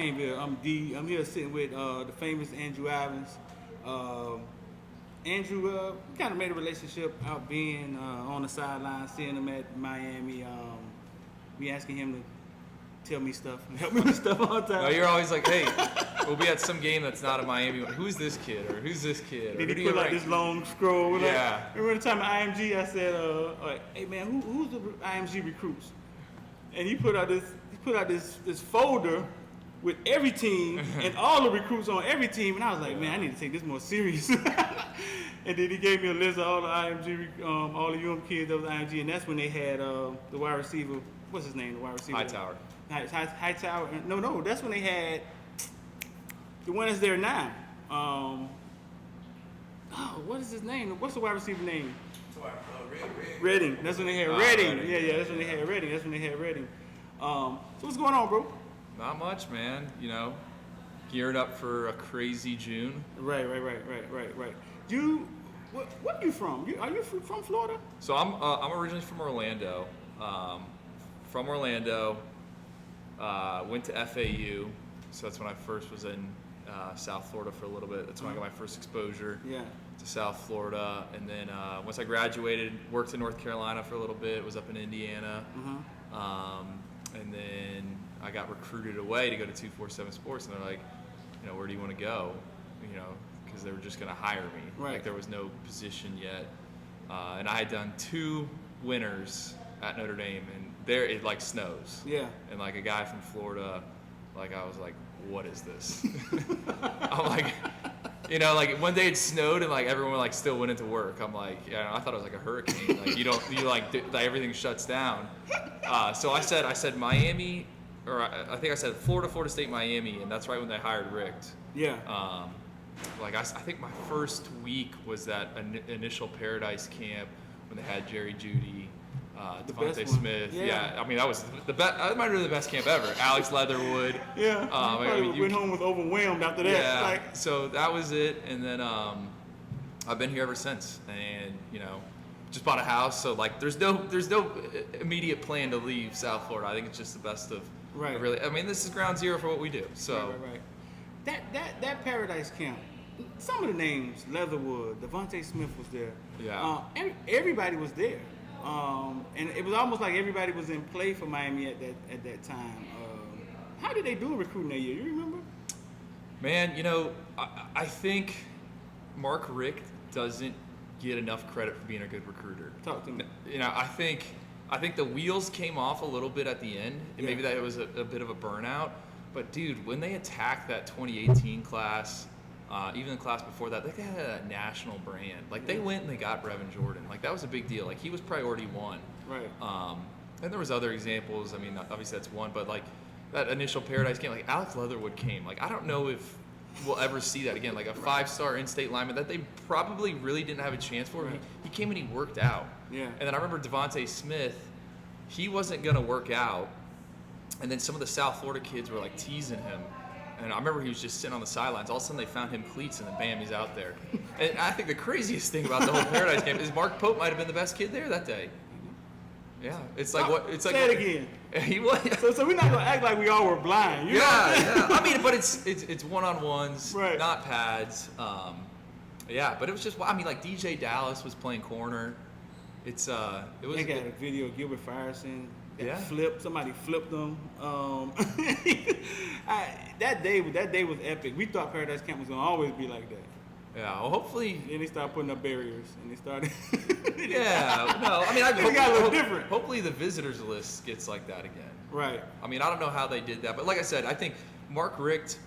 Caneville. I'm D. I'm here sitting with the famous Andrew Ivins. Andrew kind of made a relationship out being on the sidelines, seeing him at Miami. We asking him to tell me stuff and help me with stuff all the time. No, you're always like, hey, we'll be at some game that's not in Miami. Who's this kid? Or who's this kid? Or Then he put like this long scroll. Yeah. Remember the time at IMG, I said, hey man, who's the IMG recruits? And he put out this folder with every team and all the recruits on every team, and I was like, man, I need to take this more serious. And then he gave me a list of all the IMG, all the young kids that was IMG, and that's when they had the wide receiver. What's his name? The wide receiver. Hightower. Hightower. No, that's when they had the one that's there now. What is his name? What's the wide receiver name? Redding. That's when they had Redding. Yeah, that's when they had Redding. So what's going on, bro? Not much, man. You know, geared up for a crazy June. Right. What are you from? Are you from Florida? So I'm originally from Orlando. Went to FAU. So that's when I first was in South Florida for a little bit. That's when I got my first exposure to South Florida. And then once I graduated, worked in North Carolina for a little bit, was up in Indiana. And then I got recruited away to go to 247 Sports. And they're like, you know, where do you want to go? You know, because they were just going to hire me. Right. Like there was no position yet. And I had done 2 winters at Notre Dame, and there it like snows. Yeah. And like a guy from Florida, like I was like, what is this? I'm like, you know, like one day it snowed and like everyone like still went into work. I'm like, yeah, I thought it was like a hurricane. Like like everything shuts down. So I said Miami, or I think I said Florida State, Miami, and that's right when they hired Richt. Yeah. Like I think my first week was that initial Paradise camp when they had Jerry Judy, Devontae Smith. Yeah, I mean that was the best. That might have been the best camp ever. Alex Leatherwood. Yeah. Went home was overwhelmed after that. Yeah. Like, so that was it, and then I've been here ever since, and you know, just bought a house. So like, there's no immediate plan to leave South Florida. I think it's just the best of. Right. Really, I mean, this is ground zero for what we do. So. Right. That Paradise camp. Some of the names, Leatherwood, Devontae Smith was there. Yeah. Everybody was there. And it was almost like everybody was in play for Miami at that time. How did they do recruiting that year? You remember? Man, you know, I think Mark Richt doesn't get enough credit for being a good recruiter. Talk to me. You know, I think the wheels came off a little bit at the end, and maybe that it was a bit of a burnout. But dude, when they attacked that 2018 class, even the class before that, they had a national brand. Like they went and they got Brevin Jordan. Like that was a big deal. Like he was priority one. Right. And there was other examples. I mean, obviously that's one, but like that initial Paradise game, like Alex Leatherwood came. Like I don't know if we'll ever see that again. Like a 5-star in-state lineman that they probably really didn't have a chance for. Right. He came and he worked out. Yeah. And then I remember Devontae Smith. He wasn't gonna work out. And then some of the South Florida kids were like teasing him. And I remember he was just sitting on the sidelines. All of a sudden they found him cleats and then bam, he's out there. And I think the craziest thing about the whole Paradise camp is Mark Pope might have been the best kid there that day. Yeah. It's like what it's like. Say it again. He was. So we're not gonna act like we all were blind. You know yeah. I mean, but it's one-on-ones, right. Not pads. Yeah, but it was just, I mean, like DJ Dallas was playing corner. It was. They got a video of Gilbert Firestone. Somebody flipped them. That day was epic. We thought Paradise Camp was gonna always be like that. Yeah, well, hopefully. Then they started putting up barriers, and they started. Yeah, no, I mean, it got a little different. Hopefully, the visitors list gets like that again. Right. I mean, I don't know how they did that, but like I said, I think Mark Richt.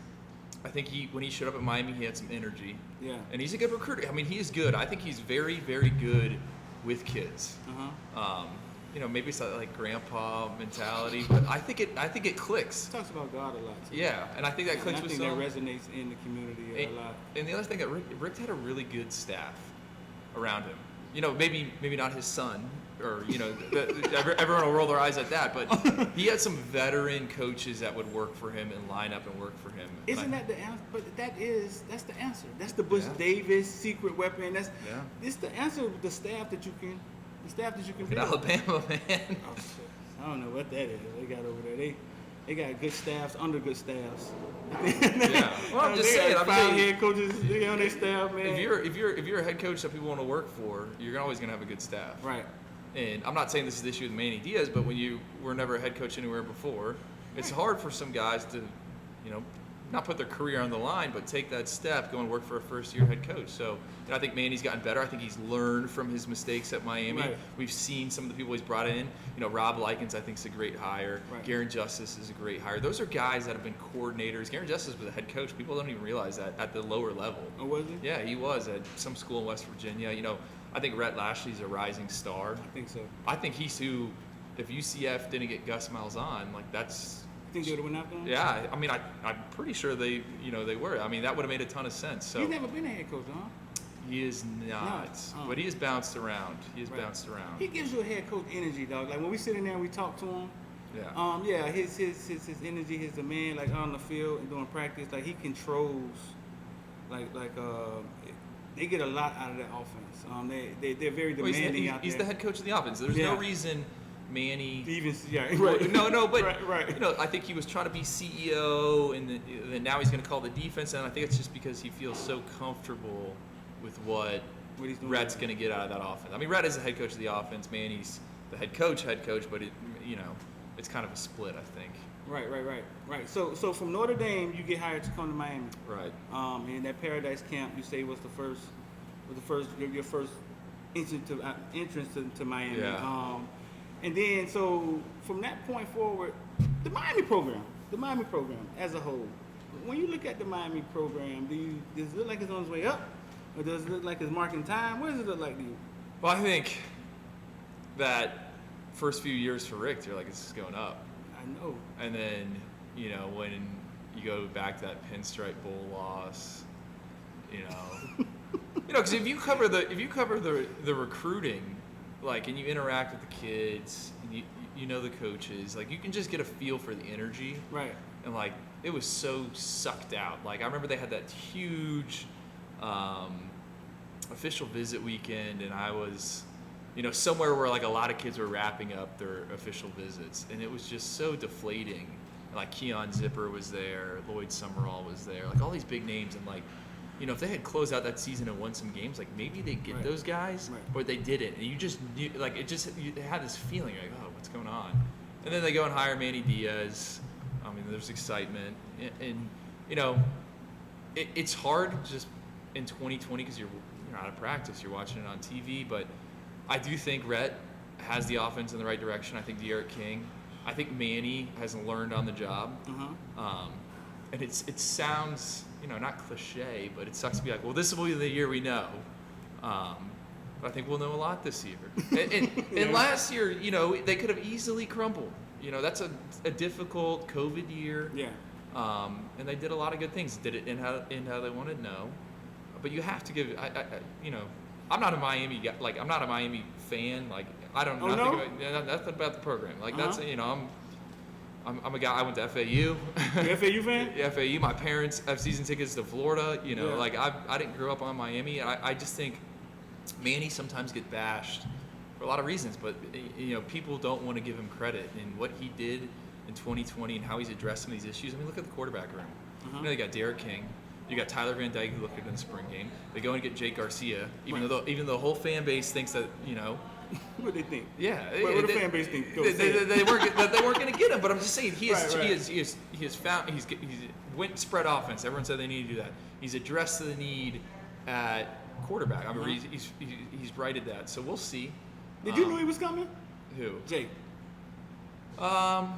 I think when he showed up at Miami, he had some energy. Yeah. And he's a good recruiter. I mean, he is good. I think he's very, very good with kids. You know, maybe it's like grandpa mentality, but I think it clicks. He talks about God a lot. Too. Yeah, and I think that clicks with some. I think that resonates in the community a lot. And the other thing that Richt had a really good staff around him. You know, maybe not his son, or you know, everyone will roll their eyes at that, but he had some veteran coaches that would work for him and line up and work for him. Isn't that the answer? But that's the answer. That's the Bush Davis secret weapon. It's the answer. The staff that you can. The staff that you can build. Alabama, man. Oh, shit. I don't know what that is. They got over there. They got good staffs under good staffs. Yeah. Well, I'm just saying. I'm 5 head coaches on their staff, man. If you're a head coach that people want to work for, you're always gonna have a good staff. Right. And I'm not saying this is the issue with Manny Diaz, but when you were never a head coach anywhere before, it's hard for some guys to, not put their career on the line, but take that step, go and work for a first-year head coach. So I think Manny's gotten better. I think he's learned from his mistakes at Miami. Right. We've seen some of the people he's brought in. Rob Likens, I think, is a great hire. Right. Garen Justice is a great hire. Those are guys that have been coordinators. Garen Justice was a head coach. People don't even realize that at the lower level. Oh, was he? Yeah, he was at some school in West Virginia. I think Rhett Lashley's a rising star. I think so. I think he's who, if UCF didn't get Gus Malzahn, that's. You think they would have went after him? Yeah, I mean, I'm pretty sure they were. I mean, that would have made a ton of sense. So he's never been a head coach, huh? he is not, but he has bounced around. Bounced around. He gives you a head coach energy, dog. Like when we sit in there and we talk to him. Yeah. His energy, his demand, like on the field and doing practice, like he controls, they get a lot out of that offense. They're very demanding out there. He's the head coach of the offense. There's no reason Manny. Right. No, but right. I think he was trying to be CEO, and then now he's going to call the defense, and I think it's just because he feels so comfortable with what he's doing. Rhett's going to get out of that offense. I mean, Rhett is the head coach of the offense. Manny's the head coach, but it's kind of a split, I think. Right. So from Notre Dame, you get hired to come to Miami. Right. And that Paradise Camp, you say was your first entrance to Miami. Yeah. And then so from that point forward, the Miami program as a whole. When you look at the Miami program, does it look like it's on its way up, or does it look like it's marking time? What does it look like to you? Well, I think that first few years for Richt, you're like, this is going up. I know. And then, when you go back to that Pinstripe Bowl loss, because if you cover the recruiting, and you interact with the kids, and you know the coaches, you can just get a feel for the energy. Right. And it was so sucked out. I remember they had that huge official visit weekend, and I was, somewhere where a lot of kids were wrapping up their official visits, and it was just so deflating. Keon Zipper was there, Lloyd Summerall was there, all these big names, and if they had closed out that season and won some games, maybe they'd get those guys, but they didn't. And you just knew, you had this feeling, oh, what's going on? And then they go and hire Manny Diaz. I mean, there's excitement, and it's hard just in 2020 because you're out of practice. You're watching it on TV, but I do think Rhett has the offense in the right direction. I think De'Aaron King. I think Manny has learned on the job. And it sounds, not cliche, but it sucks to be like, well, this will be the year we know. But I think we'll know a lot this year. And last year, they could have easily crumbled. That's a difficult COVID year. Yeah. And they did a lot of good things. Did it in how they wanted? No. But you have to give. I'm not a Miami guy. I'm not a Miami fan. I don't know nothing about the program. That's I'm a guy. I went to FAU. You FAU fan? FAU. My parents have season tickets to Florida. Yeah. I didn't grow up on Miami. I just think Manny sometimes get bashed for a lot of reasons, but people don't want to give him credit in what he did in 2020 and how he's addressed some of these issues. I mean, look at the quarterback room. They got De'Aaron King. You got Tyler Van Dyke, who looked good in the spring game. They go and get Jake Garcia, even though the whole fan base thinks that What do they think? Yeah, what the fan base think? They weren't going to get him, but I'm just saying he went spread offense. Everyone said they need to do that. He's addressed the need at quarterback. I mean, he's righted that. So we'll see. Did you know he was coming? Who? Jake. No,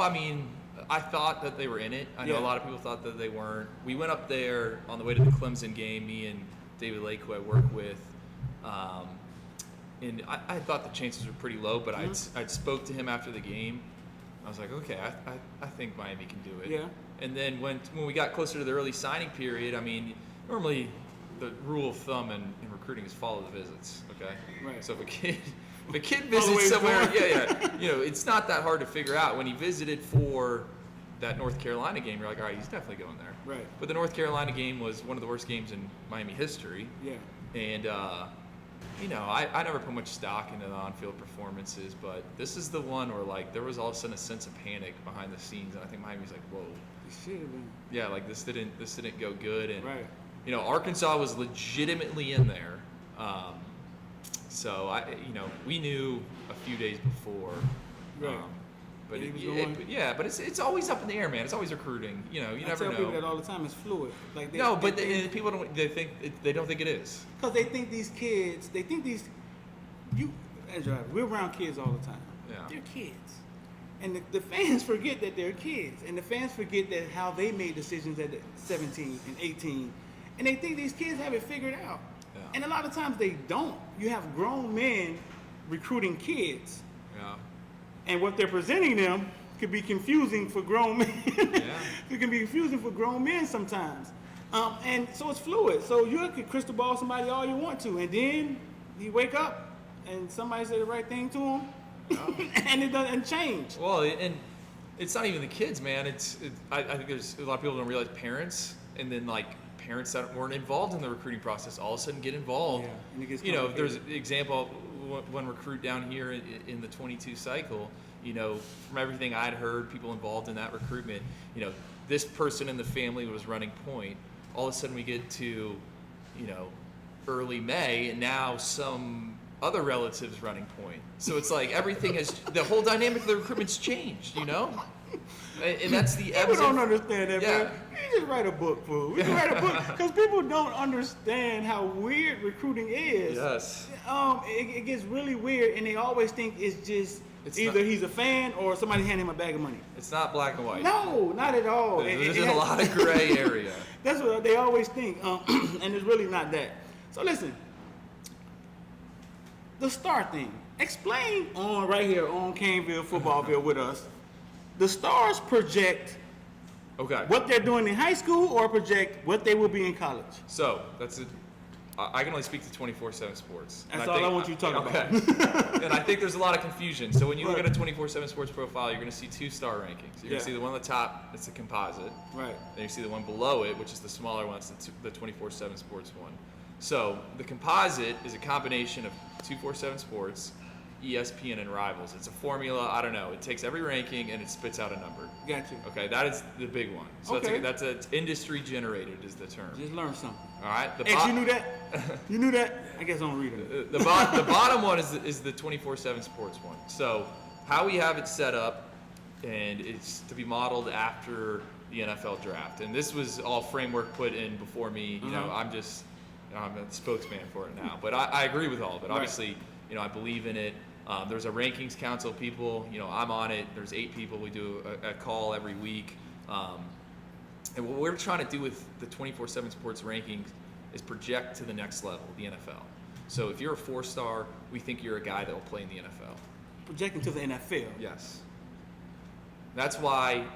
I mean, I thought that they were in it. I know Yeah. a lot of people thought that they weren't. We went up there on the way to the Clemson game, me and David Lake, who I work with, and I thought the chances were pretty low, but I'd spoke to him after the game. I was like, okay, I think Miami can do it. Yeah. And then when we got closer to the early signing period, I mean, normally the rule of thumb in recruiting is follow the visits, okay? Right. So if a kid visits somewhere, it's not that hard to figure out. When he visited for that North Carolina game, you're like, all right, he's definitely going there. Right. But the North Carolina game was one of the worst games in Miami history. Yeah. And you know, I never put much stock into the on-field performances, but this is the one where, like, there was all of a sudden a sense of panic behind the scenes, and I think Miami's like, whoa. It should have been. Yeah, like, this didn't go good, and, right. you know, Arkansas was legitimately in there. So, we knew a few days before. Right. But it's always up in the air, man. It's always recruiting. You know, you never know. I tell people that all the time. It's fluid. Like People don't. They don't think it is. Because they think these kids. Andrew, we're around kids all the time. Yeah. They're kids, and the fans forget that they're kids, and the fans forget that how they made decisions at 17 and 18, and they think these kids have it figured out. Yeah. And a lot of times they don't. You have grown men recruiting kids. Yeah. And what they're presenting them could be confusing for grown men. Yeah. It can be confusing for grown men sometimes. And so it's fluid. So you can crystal ball somebody all you want to, and then you wake up and somebody say the right thing to him, and it doesn't change. Well, and it's not even the kids, man. I think there's a lot of people don't realize parents, and then like parents that weren't involved in the recruiting process all of a sudden get involved. Yeah, and it gets there's an example. One recruit down here in the 22 cycle, you know, from everything I'd heard, people involved in that recruitment, you know, this person in the family was running point. All of a sudden we get to, you know, early May, and now some other relatives running point. So it's like the whole dynamic of the recruitment's changed, you know? And that's the People don't understand that, yeah. man. You just write a book, fool. We can write a book because people don't understand how weird recruiting is. Yes. It gets really weird, and they always think it's either he's a fan or somebody handing him a bag of money. It's not black and white. No, not at all. There's a lot of gray area. That's what they always think, and it's really not that. So listen, the star thing. Explain right here on Caneville, FOOTBALLVILLE with us. The stars project what they're doing in high school or project what they will be in college. So I can only speak to 24/7 Sports. That's all I want you to talk about. And I think there's a lot of confusion. So when you look at a 24/7 Sports profile, you're going to see 2 star rankings. You're going to see the one on the top, it's a composite. Right. Then you see the one below it, which is the smaller one, it's the 24/7 Sports one. So the composite is a combination of 247 Sports, ESPN, and Rivals. It's a formula. I don't know. It takes every ranking and it spits out a number. Got you. Okay, that is the big one. So that's industry generated is the term. Just learn something. All right. You knew that? You knew that? I guess I don't read it. The bottom one is the 24/7 Sports one. So how we have it set up, and it's to be modeled after the NFL draft. And this was all framework put in before me. You know, I'm a spokesman for it now. But I agree with all of it. Obviously, you know, I believe in it. There's a rankings council of people. You know, I'm on it. There's 8 people. We do a call every week. And what we're trying to do with the 24/7 Sports rankings is project to the next level, the NFL. So if you're a 4-star, we think you're a guy that will play in the NFL. Projecting to the NFL. Yes. That's why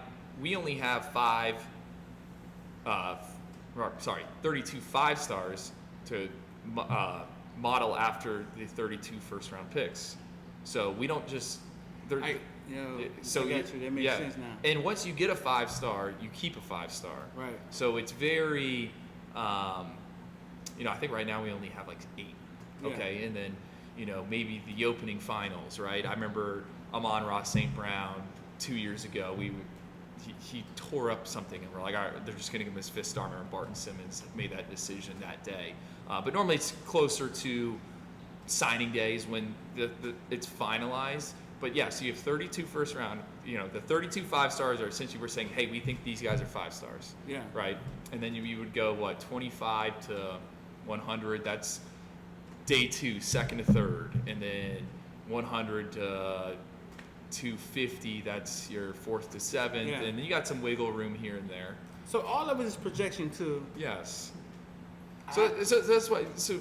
we only have 32 5-stars to model after the 32 first-round picks. So we don't just. I got you. That makes sense now. And once you get a 5-star, you keep a 5-star. Right. So it's very, you know, I think right now we only have like 8. Okay, and then, you know, maybe the opening finals, right? I remember Amon-Ra St. Brown 2 years ago. He tore up something, and we're like, all right, they're just going to give him his 5th star. Remember Barton Simmons made that decision that day. But normally it's closer to signing days when it's finalized. But yeah, so you have 32 first round. You know, the 32 5-stars are essentially we're saying, hey, we think these guys are 5-stars. Yeah. Right. And then you would go 25 to 100. That's day 2, 2nd to 3rd, and then 100 to 250. That's your 4th to 7th, and then you got some wiggle room here and there. So all of it is projection too. Yes. So that's why. So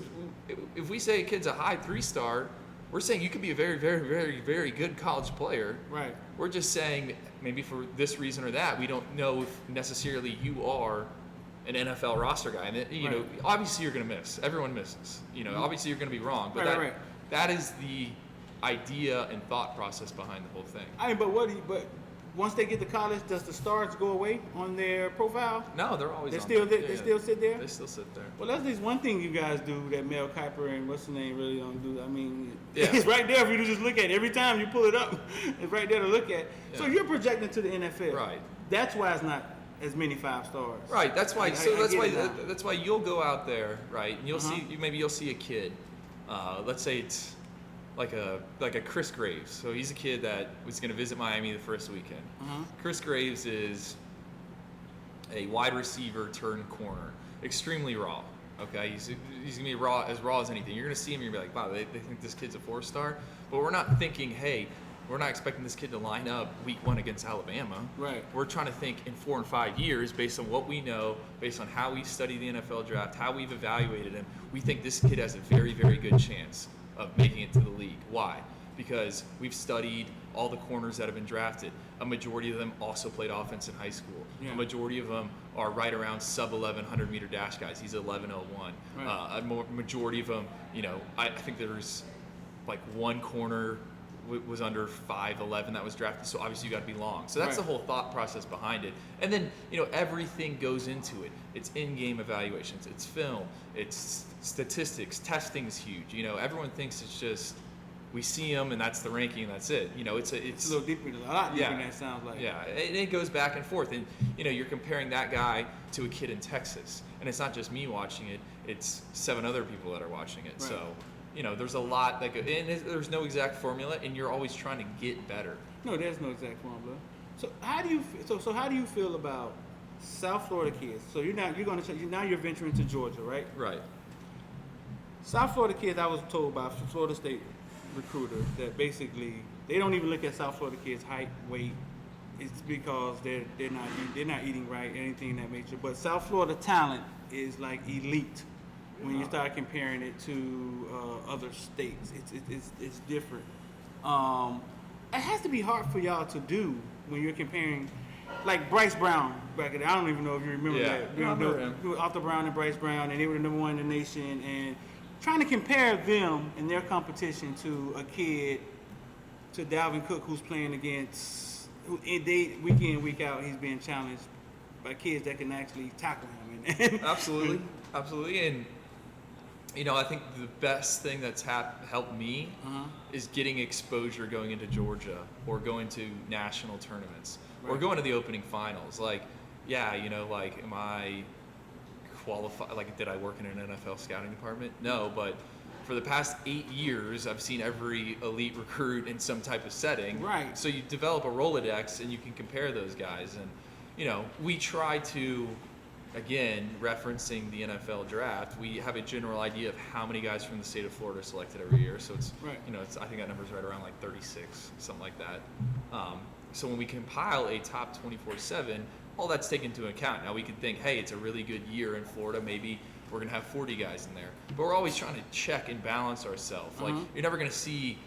if we say a kid's a high 3-star, we're saying you could be a very, very, very, very good college player. Right. We're just saying maybe for this reason or that, we don't know if necessarily you are an NFL roster guy. And you know, obviously you're going to miss. Everyone misses. You know, obviously you're going to be wrong. But that is the idea and thought process behind the whole thing. I mean, but once they get to college, does the stars go away on their profile? No, they're always They on still there. they still sit there? They still sit there. Well, that's just one thing you guys do that Mel Kiper and what's the name really don't do. I mean, Yeah. it's right there for you to just look at. Every time you pull it up, it's right there to look at. Yeah. So you're projecting to the NFL. Right. That's why it's not as many 5 stars. Right. That's why. That's why you'll go out there, right? And you'll see. Maybe you'll see a kid. Let's say it's like a Chris Graves. So he's a kid that was going to visit Miami the first weekend. Chris Graves is a wide receiver turned corner, extremely raw. Okay, he's gonna be raw as anything. You're gonna see him, you're gonna be like, wow, they think this kid's a 4-star. But we're not thinking, hey, we're not expecting this kid to line up week 1 against Alabama. Right. We're trying to think in 4 and 5 years, based on what we know, based on how we study the NFL draft, how we've evaluated him. We think this kid has a very, very good chance of making it to the league. Why? Because we've studied all the corners that have been drafted. A majority of them also played offense in high school. Yeah. A majority of them are right around sub 1100 meter dash guys. He's 1101. Right. A majority of them, I think there's like one corner was under 5'11" that was drafted. So obviously you got to be long. So that's Right. the whole thought process behind it. And then everything goes into it. It's in-game evaluations. It's film. It's statistics. Testing's huge. Everyone thinks it's just we see them and that's the ranking and that's it. It's a little deeper, a lot deeper than that sounds like. Yeah, it goes back and forth, and you're comparing that guy to a kid in Texas, and it's not just me watching it; it's 7 other people that are watching it. Right. So, there's a lot that and there's no exact formula, and you're always trying to get better. No, there's no exact formula. So how do you feel about South Florida kids? So now you're venturing to Georgia, right? Right. South Florida kids, I was told by Florida State recruiter that basically they don't even look at South Florida kids' height, weight. It's because they're not eating right, anything in that nature. But South Florida talent is like elite when you start comparing it to other states. It's different. It has to be hard for y'all to do when you're comparing, like Bryce Brown back in. I don't even know if you remember that. I remember him. Arthur Brown and Bryce Brown, and they were the number 1 in the nation, and trying to compare them and their competition to a kid, to Dalvin Cook, who's playing against, week in, week out, he's being challenged by kids that can actually tackle him. Absolutely. And, I think the best thing that's helped me is getting exposure going into Georgia or going to national tournaments or going to the opening finals. Like, am I qualified? Like, did I work in an NFL scouting department? No, but for the past 8 years, I've seen every elite recruit in some type of setting. Right. So you develop a Rolodex and you can compare those guys. And, we try to, again, referencing the NFL draft, we have a general idea of how many guys from the state of Florida are selected every year. So it's, right. I think that number's right around like 36, something like that. So when we compile a top 24/7, all that's taken into account. Now we could think, hey, it's a really good year in Florida. Maybe we're gonna have 40 guys in there. But we're always trying to check and balance ourselves. Like you're never gonna see,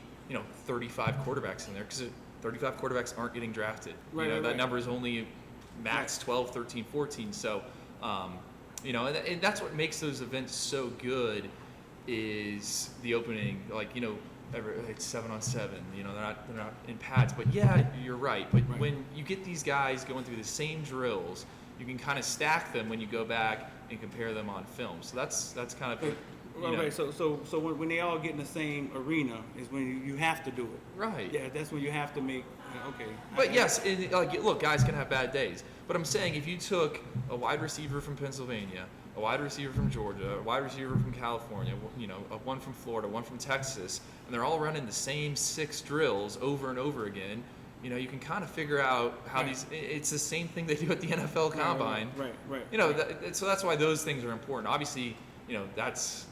35 quarterbacks in there because 35 quarterbacks aren't getting drafted. Right, that number is only max 12, 13, 14. So, and that's what makes those events so good is the opening. It's 7-on-7. They're not in pads. But yeah, you're right. But when you get these guys going through the same drills, you can kind of stack them when you go back and compare them on film. So that's kind of. Right. So when they all get in the same arena is when you have to do it. Right. Yeah, that's when you have to make. Okay. But yes, look, guys can have bad days. But I'm saying if you took a wide receiver from Pennsylvania, a wide receiver from Georgia, a wide receiver from California, one from Florida, one from Texas, and they're all running the same 6 drills over and over again, you can kind of figure out how it's the same thing they do at the NFL Combine. Right. So that's why those things are important. Obviously, that's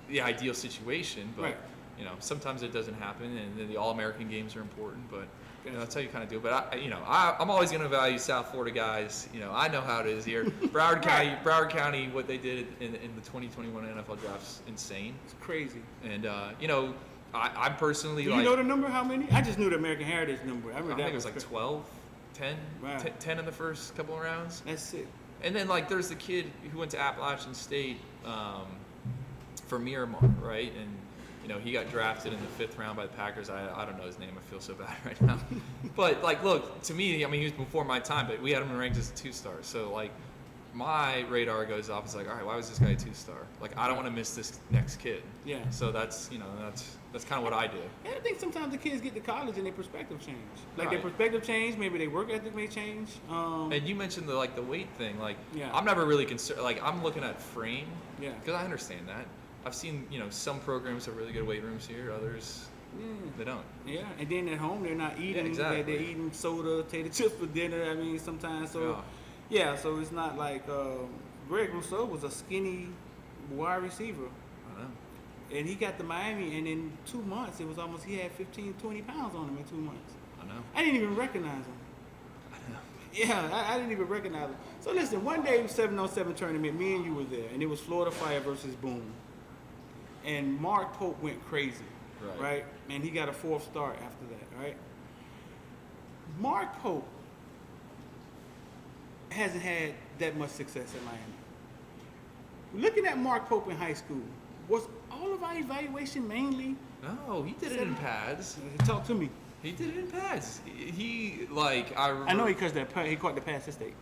the ideal situation, but sometimes it doesn't happen, and the All-American games are important, but that's how you kind of do it. But I'm always going to value South Florida guys. I know how it is here. Broward County, what they did in the 2021 NFL draft's insane. It's crazy. And I'm personally Do you know the number? How many? I just knew the American Heritage number. I think it was like 12, 10, wow. 10 in the first couple of rounds. That's it. And then there's the kid who went to Appalachian State from Miramar, right? And You know, he got drafted in the 5th round by the Packers. I don't know his name. I feel so bad right now. But, like, look, to me, I mean, he was before my time, but we had him ranked as a 2-star. So, like, my radar goes off. It's like, all right, why was this guy a 2-star? Like, I don't want to miss this next kid. Yeah. So that's, you know, that's kind of what I do. And I think sometimes the kids get to college and their perspective change. Like, Right. their perspective change, maybe their work ethic may change. And you mentioned the weight thing. Like, Yeah. I'm never really concerned. Like, I'm looking at frame. Yeah. Because I understand that. I've seen, you know, some programs have really good weight rooms here. Others, they don't. Yeah, and then at home they're not eating. Yeah, exactly. They're eating soda, potato chips for dinner. I mean, sometimes. So, yeah. So it's not like Greg Rousseau was a skinny wide receiver, I know. and he got to Miami, and in 2 months it was almost he had 15, 20 pounds on him in 2 months. I know. I didn't even recognize him. I know. Yeah, I didn't even recognize him. So listen, one day 7-on-7 tournament, me and you were there, and it was Florida Fire versus Boone. And Mark Pope went crazy, right? And he got a 4th start after that, right? Mark Pope hasn't had that much success at Miami. Looking at Mark Pope in high school, was all of our evaluation mainly? No, he did it in pads. Talk to me. He did it in pads. He, like, I remember. I know he caught the pass this state.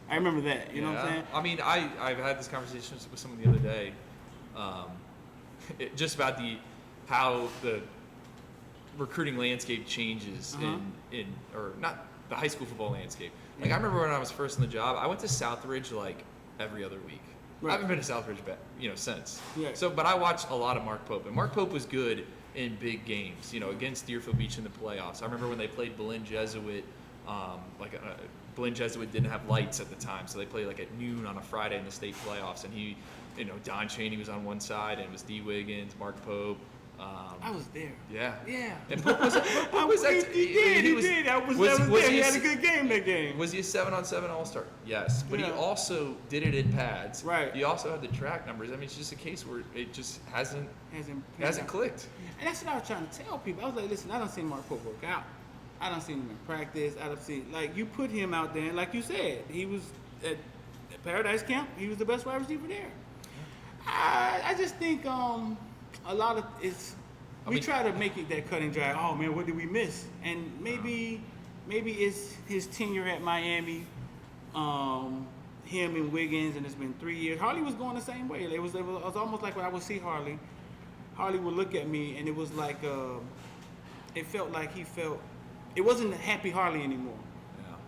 I remember that, you know what I'm saying? I mean, I've had this conversation with someone the other day. Just about how the recruiting landscape changes or not the high school football landscape. Like, I remember when I was first in the job, I went to Southridge like every other week. Right. I haven't been to Southridge, since. Yeah. So, but I watched a lot of Mark Pope, and Mark Pope was good in big games. You know, against Deerfield Beach in the playoffs. I remember when they played Belen Jesuit. Belen Jesuit didn't have lights at the time, so they played like at noon on a Friday in the state playoffs, and he. You know, Don Chaney was on one side, and it was D. Wiggins, Mark Pope. I was there. Yeah. Yeah. And Pope was. He did. I was there. He had a good game that game. Was he a 7-on-7 All-Star? Yes. But he also did it in pads. Right. He also had the track numbers. I mean, it's just a case where it just hasn't clicked. And that's what I was trying to tell people. I was like, listen, I don't see Mark Pope work out. I don't see him in practice. I don't see, like, you put him out there, and like you said, he was at Paradise Camp. He was the best wide receiver there. I just think a lot of we try to make it that cut and dry. Oh man, what did we miss? And maybe it's his tenure at Miami, him and Wiggins, and it's been 3 years. Harley was going the same way. It was almost like when I would see Harley would look at me, and it was like it felt like it wasn't the happy Harley anymore.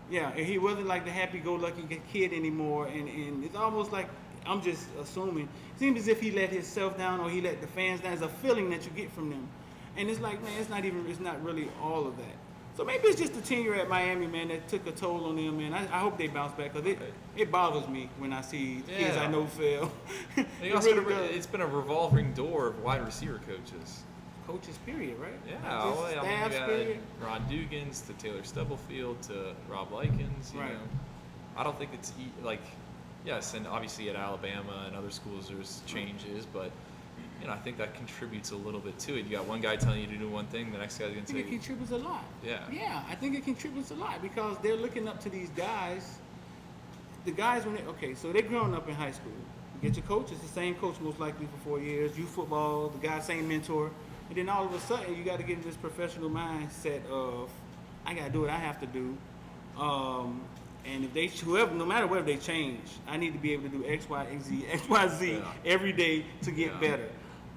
Yeah, he wasn't like the happy-go-lucky kid anymore, and it's almost like, I'm just assuming, it seems as if he let himself down or he let the fans down. It's a feeling that you get from them. And it's like, man, it's not really all of that. So maybe it's just the tenure at Miami, man, that took a toll on them, man. I hope they bounce back, because it bothers me when I see kids I know fail. It's been a revolving door of wide receiver coaches. Coaches, period, right? Yeah, Staffs, period. Ron Dugans to Taylor Stubblefield to Rob Likens, you know. I don't think it's yes, and obviously at Alabama and other schools there's changes, but you know, I think that contributes a little bit to it. You got one guy telling you to do one thing, the next guy's going to say. I think it contributes a lot. Yeah, I think it contributes a lot, because they're looking up to these guys. The guys so they're growing up in high school. You get your coach, it's the same coach most likely for 4 years. Youth football, the guy, same mentor, and then all of a sudden you got to get in this professional mindset of, I got to do what I have to do. And if no matter whether they change, I need to be able to do X, Y, Z every day to get better.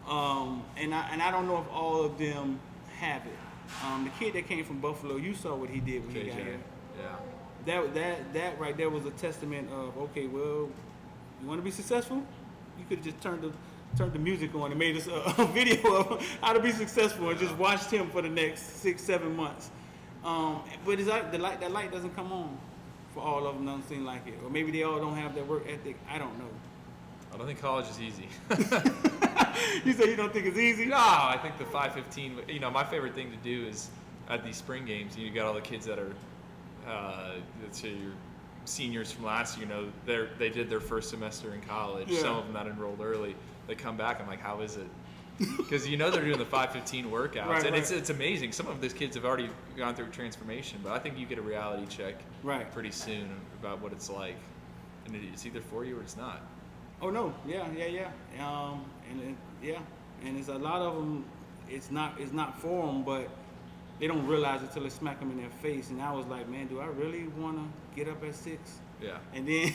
And I don't know if all of them have it. The kid that came from Buffalo, you saw what he did when he got here. Yeah. That right there was a testament of, okay, well, you want to be successful? You could have just turned the music on and made us a video of how to be successful and just watched him for the next 6-7 months. But that light doesn't come on. For all of them, don't seem like it. Or maybe they all don't have that work ethic. I don't know. I don't think college is easy. You say you don't think it's easy? No, I think the 5:15. You know, my favorite thing to do is at these spring games. You got all the kids that are, let's say your seniors from last year. You know, they did their first semester in college. Yeah. Some of them that enrolled early. They come back. I'm like, how is it? Because you know they're doing the 5:15 workouts, and it's amazing. Some of these kids have already gone through transformation, but I think you get a reality check pretty soon about what it's like, and it's either for you or it's not. Oh no, yeah. And there's a lot of them. it's not for them, but they don't realize it until it smack them in their face. And I was like, man, do I really want to get up at 6? Yeah. And then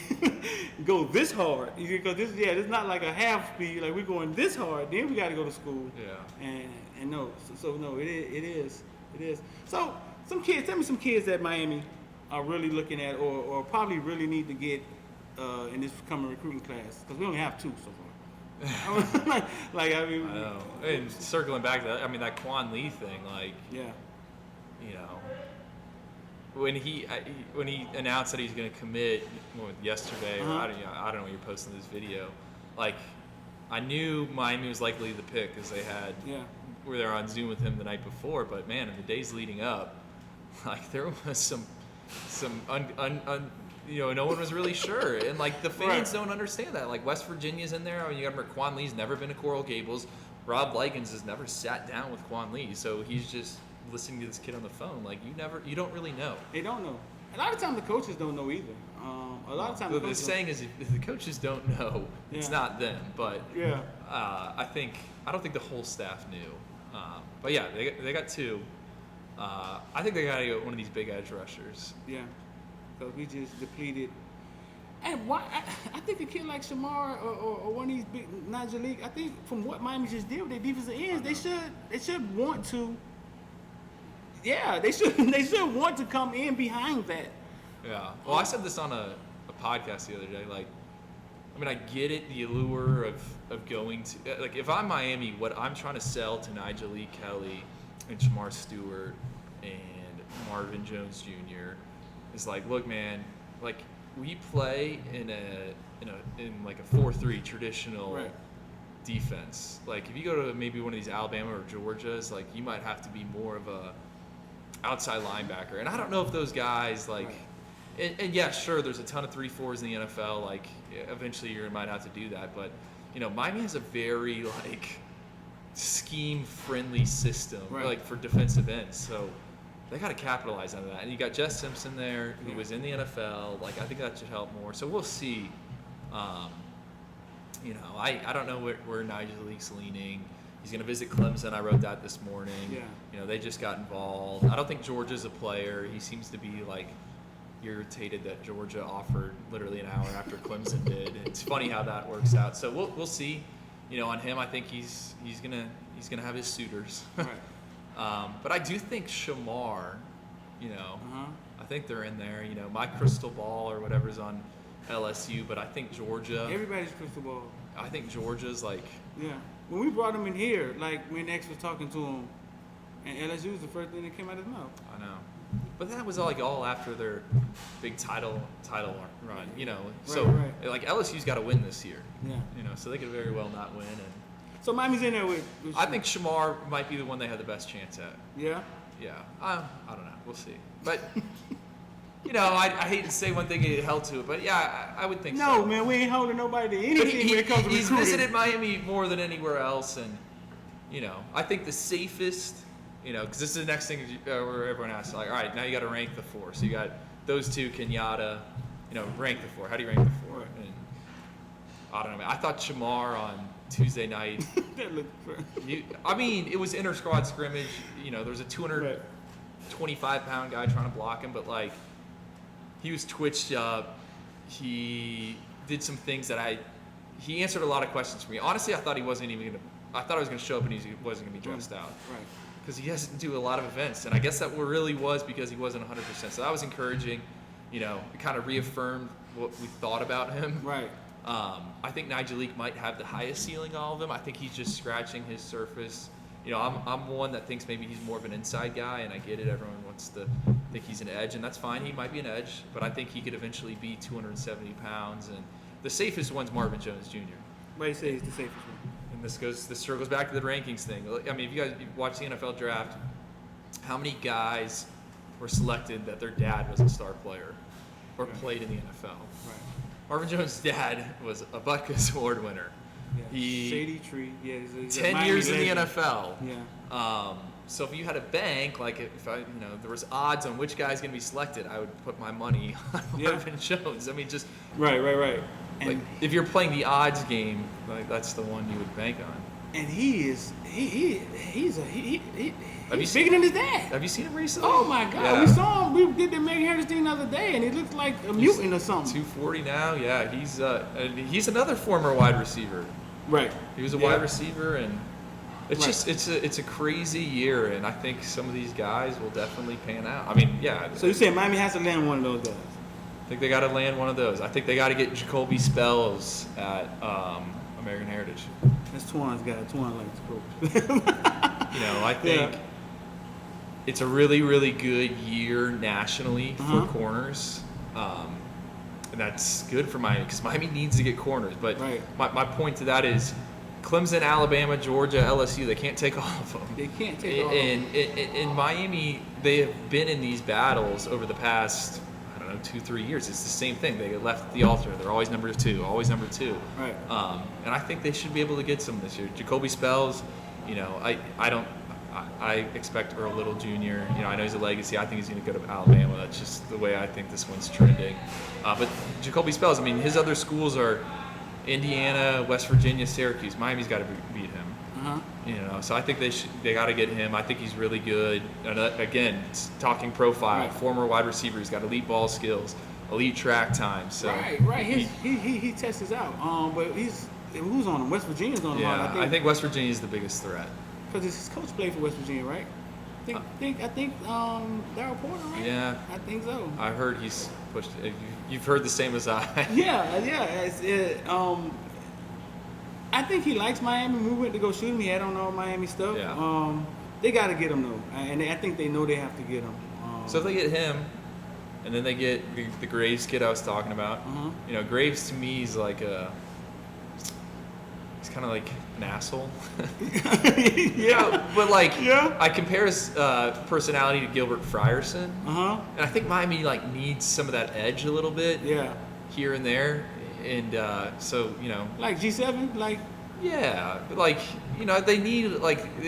go this hard? Because it's not like a half speed. Like we're going this hard, then we got to go to school. Yeah. And no, so no, it is. So tell me some kids that Miami are really looking at, or probably really need to get in this coming recruiting class, because we only have 2 so far. I know. And circling back to that, I mean, that Quan Lee thing, like, yeah, you know, when he announced that he's going to commit yesterday, or I don't know when you're posting this video, like, I knew Miami was likely the pick because they had were there on Zoom with him the night before, but man, in the days leading up, like there was some no one was really sure, and like the fans don't understand that. Like West Virginia's in there. I mean, you got to remember Quan Lee's never been to Coral Gables. Rob Likens has never sat down with Quan Lee, so he's just listening to this kid on the phone. Like you don't really know. They don't know. A lot of times the coaches don't know either. A lot of times the saying is if the coaches don't know, it's not them. But I don't think the whole staff knew. But yeah, they got 2. I think they got to get one of these big edge rushers. Yeah. Because we just depleted. And why? I think a kid like Shamar or one of these big Najee, I think from what Miami just did with their defensive ends, they should want to. Yeah, they should want to come in behind that. Yeah. Well, I said this on a podcast the other day. Like, I mean, I get it, the allure of going to, like, if I'm Miami, what I'm trying to sell to Nigel Lee Kelly and Shamar Stewart and Marvin Jones Jr. is like, look, man, like we play in like a 4-3 traditional defense. Like if you go to maybe one of these Alabama or Georgias, like you might have to be more of a outside linebacker. And I don't know if those guys like, and yeah, sure, there's a ton of 3-4s in the NFL. Like eventually you might have to do that, but you know, Miami has a very like scheme-friendly system, like for defensive ends. So they got to capitalize on that. And you got Jess Simpson there, who was in the NFL. Like, I think that should help more. So we'll see. You know, I don't know where Nigel Leake's leaning. He's going to visit Clemson. I wrote that this morning. Yeah. You know, they just got involved. I don't think Georgia's a player. He seems to be, like, irritated that Georgia offered literally an hour after Clemson did. It's funny how that works out. So we'll see. You know, on him, I think he's gonna have his suitors. But I do think Shamar, you know, I think they're in there. You know, my crystal ball or whatever's on LSU, but I think Georgia. Everybody's crystal ball. I think Georgia's like. Yeah. When we brought him in here, like when X was talking to him, and LSU was the first thing that came out of his mouth. I know. But that was all after their big title run, you know. Like LSU's got to win this year. Yeah. You know, so they could very well not win. And so Miami's in there with I think Shamar might be the one they have the best chance at. Yeah. Yeah. I don't know. We'll see. But you know, I hate to say one thing and get held to it, but yeah, I would think so. No, man, we ain't holding nobody to anything when it comes to recruiting. He's visited Miami more than anywhere else, and you know, I think the safest. You know, because this is the next thing where everyone asks, like, all right, now you got to rank the 4. So you got those 2, Kenyatta, you know, rank the 4. How do you rank the 4? And I don't know, man. I thought Shamar on Tuesday night. That looked I mean, it was inter-squad scrimmage. You know, there was a 225-pound guy trying to block him, but, like, he was twitched up. He did some things that he answered a lot of questions for me. Honestly, I thought he wasn't even going to – I thought I was going to show up and he wasn't going to be dressed out. Right. Because he doesn't do a lot of events, and I guess that really was because he wasn't 100%. So that was encouraging. You know, it kind of reaffirmed what we thought about him. Right. I think Nigel Leake might have the highest ceiling of all of them. I think he's just scratching his surface. You know, I'm one that thinks maybe he's more of an inside guy, and I get it. Everyone wants to think he's an edge, and that's fine. He might be an edge, but I think he could eventually be 270 pounds. And the safest one's Marvin Jones Jr. Why do you say he's the safest one? And this goes back to the rankings thing. I mean, if you guys watch the NFL draft, how many guys were selected that their dad was a star player or played in the NFL? Right. Marvin Jones' dad was a Butkus Award winner. Yeah. Shady Tree. Yeah. He's 10 years in the NFL. Yeah. So if you had a bank, like if there was odds on which guy's going to be selected, I would put my money on Marvin Jones. I mean, just right. Like, if you're playing the odds game, like that's the one you would bank on. and he's bigger than his dad. Have you seen him recently? Oh my God, yeah. We saw him. We did the American Heritage thing the other day, and he looks like a mutant or something. 240 now. Yeah, he's another former wide receiver. Right. He was a wide receiver, and it's just it's a crazy year, and I think some of these guys will definitely pan out. I mean, yeah. So you saying Miami has to land one of those guys? I think they got to land one of those. I think they got to get Jacoby Spells at American Heritage. That's Twan's guy. Twan likes Jacoby. I think it's a really, really good year nationally for corners. And that's good for Miami because Miami needs to get corners. But my point to that is Clemson, Alabama, Georgia, LSU, they can't take all of them. They can't take all of them. And in Miami, they have been in these battles over the past, 2-3 years. It's the same thing. They get left at the altar. They're always number two, always number two. Right. And I think they should be able to get some this year. Jacoby Spells, I expect Earl Little Jr. I know he's a legacy. I think he's going to go to Alabama. That's just the way I think this one's trending. But Jacoby Spells, his other schools are Indiana, West Virginia, Syracuse. Miami's got to beat him. So I think they got to get him. I think he's really good. And again, talking profile, former wide receiver. He's got elite ball skills, elite track time. So right. He tests out. But who's on him? West Virginia's on him. Yeah, I think West Virginia is the biggest threat. Because his coach played for West Virginia, right? I think Darrell Porter, right? Yeah. I think so. I heard he's pushed. You've heard the same as I. Yeah. I think he likes Miami. We went to go shoot him. He had on all Miami stuff. Yeah. They got to get him though, and I think they know they have to get him. So if they get him, and then they get the Graves kid I was talking about. Graves to me is like he's kind of like an asshole. But I compare his personality to Gilbert Frierson. And I think Miami needs some of that edge a little bit. Yeah. Here and there, and like G7, they need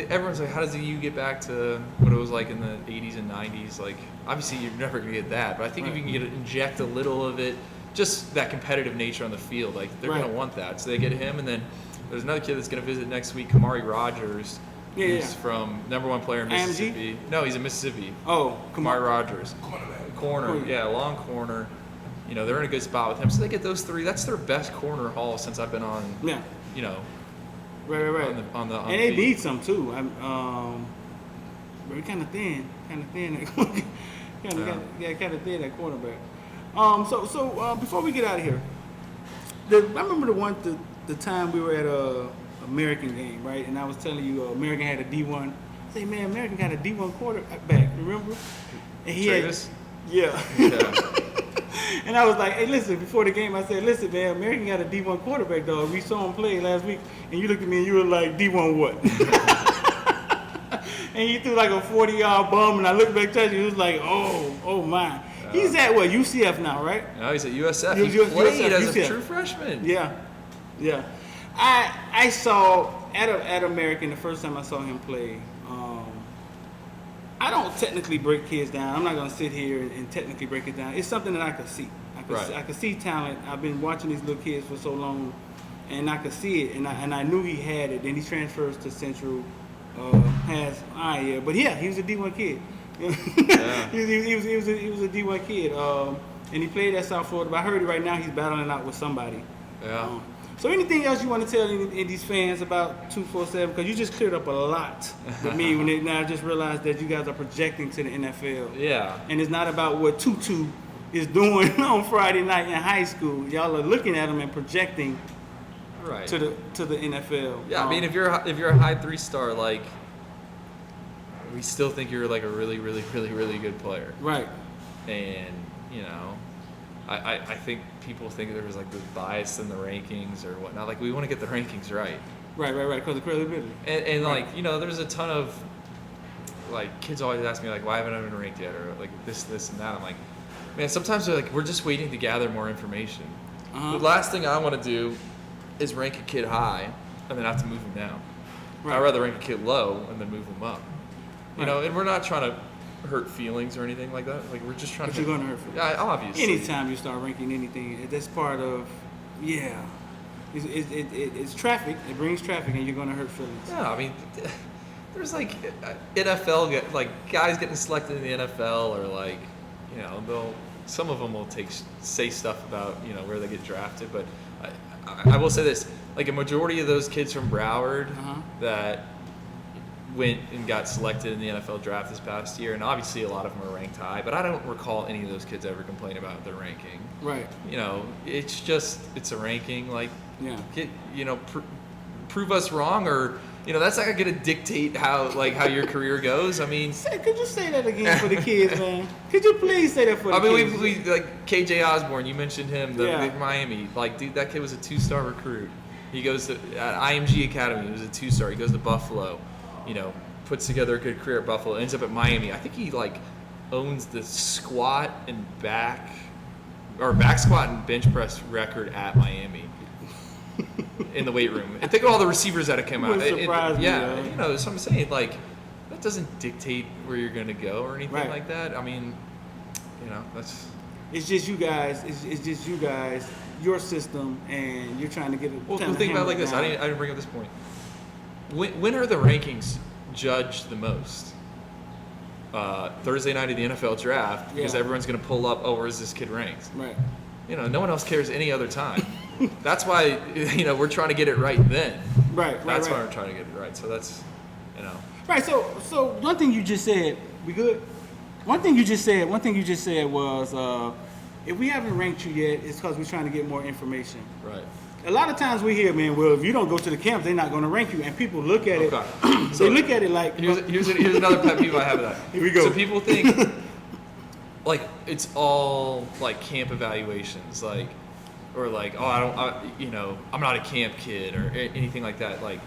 everyone's like, how does the U get back to what it was like in the 80s and 90s? Obviously you're never gonna get that, but I think if you can inject a little of it, just that competitive nature on the field, they're gonna want that. So they get him, and then there's another kid that's going to visit next week, Kamari Rogers. He's from #1 player in Mississippi. No, he's in Mississippi. Oh, Kamari Rogers. Corner. Yeah, long corner. They're in a good spot with him. So they get those three. That's their best corner haul since I've been on. Yeah. Right. On the and they need some too. We're kind of thin. Kind of thin at quarterback. So before we get out of here, I remember the time we were at a American game, right? And I was telling you, American had a D1. I say, man, American got a D1 quarterback. Remember? And he Travis? Yeah. And I was like, hey, listen, before the game, I said, listen, man, American got a D1 quarterback, dog. We saw him play last week, and you looked at me and you were like, D1 what? And he threw like a 40-yard bomb, and I looked back at you, he was like, oh my. He's at what, UCF now, right? No, he's at USF. He played as a true freshman. Yeah. I saw at American the first time I saw him play. I don't technically break kids down. I'm not gonna sit here and technically break it down. It's something that I could see. I could see talent. I've been watching these little kids for so long, and I could see it. And I knew he had it. Then he transfers to Central. But he was a D1 kid. He was a D1 kid. And he played at South Florida. But I heard right now he's battling out with somebody. Yeah. So anything else you want to tell these fans about 247? Because you just cleared up a lot with me now I just realized that you guys are projecting to the NFL. Yeah. And it's not about what Tutu is doing on Friday night in high school. Y'all are looking at him and projecting to the NFL. Yeah, if you're a high 3-star, we still think you're a really, really, really, really good player. Right. And I think people think there's the bias in the rankings or whatnot. We want to get the rankings right. Right. Because of credibility. And there's a ton of kids always ask me why haven't I been ranked yet, or this and that. I'm like, man, sometimes they're we're just waiting to gather more information. The last thing I want to do is rank a kid high and then have to move him down. Right. I'd rather rank a kid low and then move him up. And we're not trying to hurt feelings or anything like that. We're just trying to. But you're going to hurt feelings. Yeah, obviously. Anytime you start ranking anything, that's part of. Yeah. It's traffic. It brings traffic, and you're gonna hurt feelings. Yeah, I mean, there's like NFL guys getting selected in the NFL, or like, you know, some of them will say stuff about, you know, where they get drafted, but I will say this, like a majority of those kids from Broward that went and got selected in the NFL draft this past year, and obviously a lot of them are ranked high, but I don't recall any of those kids ever complain about their ranking. Right. You know, it's a ranking, like, you know, prove us wrong, or, you know, that's not going to dictate how your career goes. I mean, could you say that again for the kids, man? Could you please say that for the kids? I mean, we like KJ Osborne, you mentioned him, the Miami. Like, dude, that kid was a 2-star recruit. He goes to IMG Academy. He was a 2-star. He goes to Buffalo. You know, puts together a good career at Buffalo. Ends up at Miami. I think he like owns the squat and back squat and bench press record at Miami. In the weight room, and think of all the receivers that have come out. You know, so I'm saying, like, that doesn't dictate where you're going to go or anything like that. I mean, you know, that's. It's just you guys. It's just you guys. Your system, and you're trying to get it. Well, think about it like this. I didn't bring up this point. When are the rankings judged the most? Thursday night of the NFL draft, because everyone's going to pull up. Oh, where's this kid ranked? Right. You know, no one else cares any other time. That's why, you know, we're trying to get it right then. Right. That's why we're trying to get it right. So that's, you know. Right. So one thing you just said, we good? One thing you just said was, if we haven't ranked you yet, it's because we're trying to get more information. Right. A lot of times we hear, man, well, if you don't go to the camps, they're not going to rank you. And people look at it. So they look at it like. Here's another pet peeve I have of that. Here we go. So people think, like, it's all, like, camp evaluations. Like, or like, oh, I'm not a camp kid or anything like that. Like,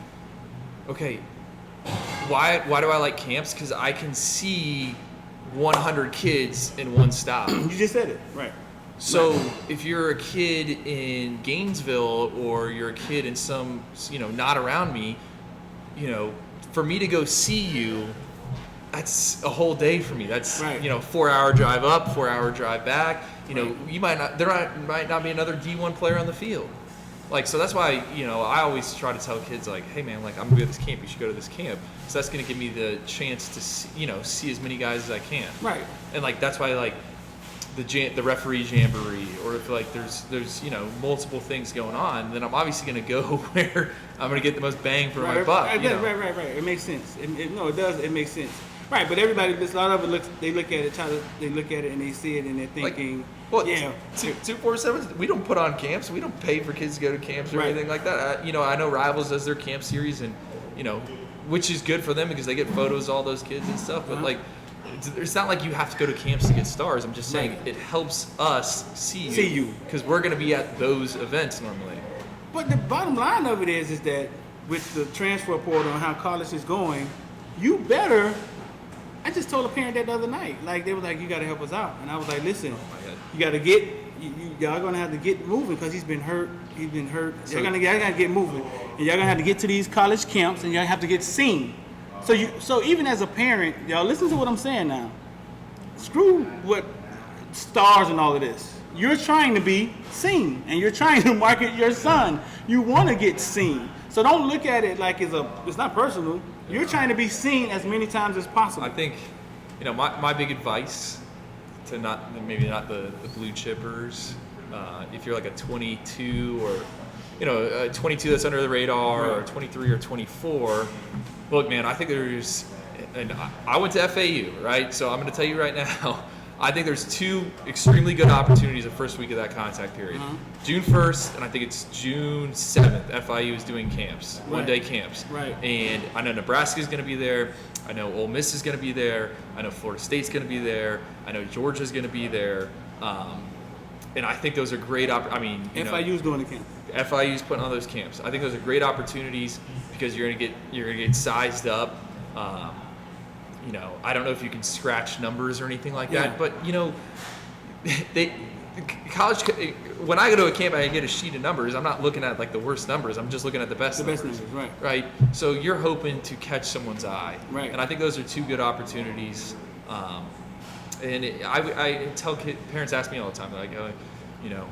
okay, why do I like camps? Because I can see 100 kids in one stop. You just said it, right? So if you're a kid in Gainesville, or you're a kid in some, you know, not around me, you know, for me to go see you, that's a whole day for me. That's, you know, 4-hour drive up, 4-hour drive back. You know, there might not be another D1 player on the field. Like, so that's why, you know, I always try to tell kids, like, hey man, like, I'm gonna be at this camp, you should go to this camp. So that's gonna give me the chance to see, you know, see as many guys as I can. Right. And like, that's why, like, the referee jamboree, or if like there's you know, multiple things going on, then I'm obviously gonna go where I'm gonna get the most bang for my buck. Right. It makes sense. It does. It makes sense. Right, but everybody, a lot of it they look at it and they see it and they're thinking, like, 247. We don't put on camps. We don't pay for kids to go to camps or anything like that. You know, I know Rivals does their camp series, and, you know, which is good for them because they get photos of all those kids and stuff. But like, it's not like you have to go to camps to get stars. I'm just saying it helps us see you because we're going to be at those events normally. But the bottom line of it is that with the transfer portal and how college is going, you better. I just told a parent that the other night. Like, they were like, you got to help us out. And I was like, listen, you got to y'all going to have to get moving because he's been hurt. So y'all got to get moving. And y'all going to have to get to these college camps and y'all have to get seen. So even as a parent, y'all listen to what I'm saying now. Screw what stars and all of this. You're trying to be seen and you're trying to market your son. You want to get seen. So don't look at it like it's not personal. You're trying to be seen as many times as possible. I think, you know, my big advice to maybe not the blue chippers, if you're like a 22 or, you know, a 22 that's under the radar, or 23 or 24, look, man, I think and I went to FAU, right? So I'm going to tell you right now, I think there's 2 extremely good opportunities the first week of that contact period. June 1st, and I think it's June 7th, FIU is doing camps, one-day camps. Right. And I know Nebraska's going to be there. I know Ole Miss is going to be there. I know Florida State's going to be there. I know Georgia's going to be there. And I think those are great FIU's doing the camp. FIU's putting on those camps. I think those are great opportunities because you're gonna get sized up. You know, I don't know if you can scratch numbers or anything like that, but you know, college. When I go to a camp, I get a sheet of numbers. I'm not looking at like the worst numbers. I'm just looking at the best numbers. The best numbers, right. So you're hoping to catch someone's eye, right? And I think those are 2 good opportunities. And I tell parents ask me all the time, they're like, you know,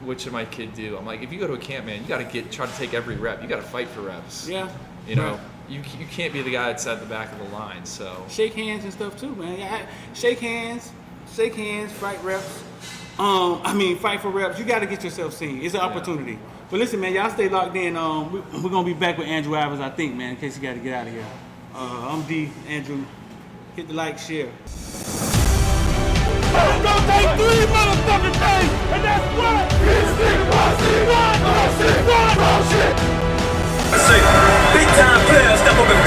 what should my kid do? I'm like, if you go to a camp, man, you got to try to take every rep. You got to fight for reps. Yeah. You know, you can't be the guy that's at the back of the line. So shake hands and stuff too, man. Yeah, shake hands, fight reps. Fight for reps. You got to get yourself seen. It's an opportunity. But listen, man, y'all stay locked in. We're gonna be back with Andrew Ivins, I think, man, in case you got to get out of here. I'm D. Andrew. Hit the like, share. It's gonna take 3 motherfucking things, and that's what? One shit. I say, big time players step up and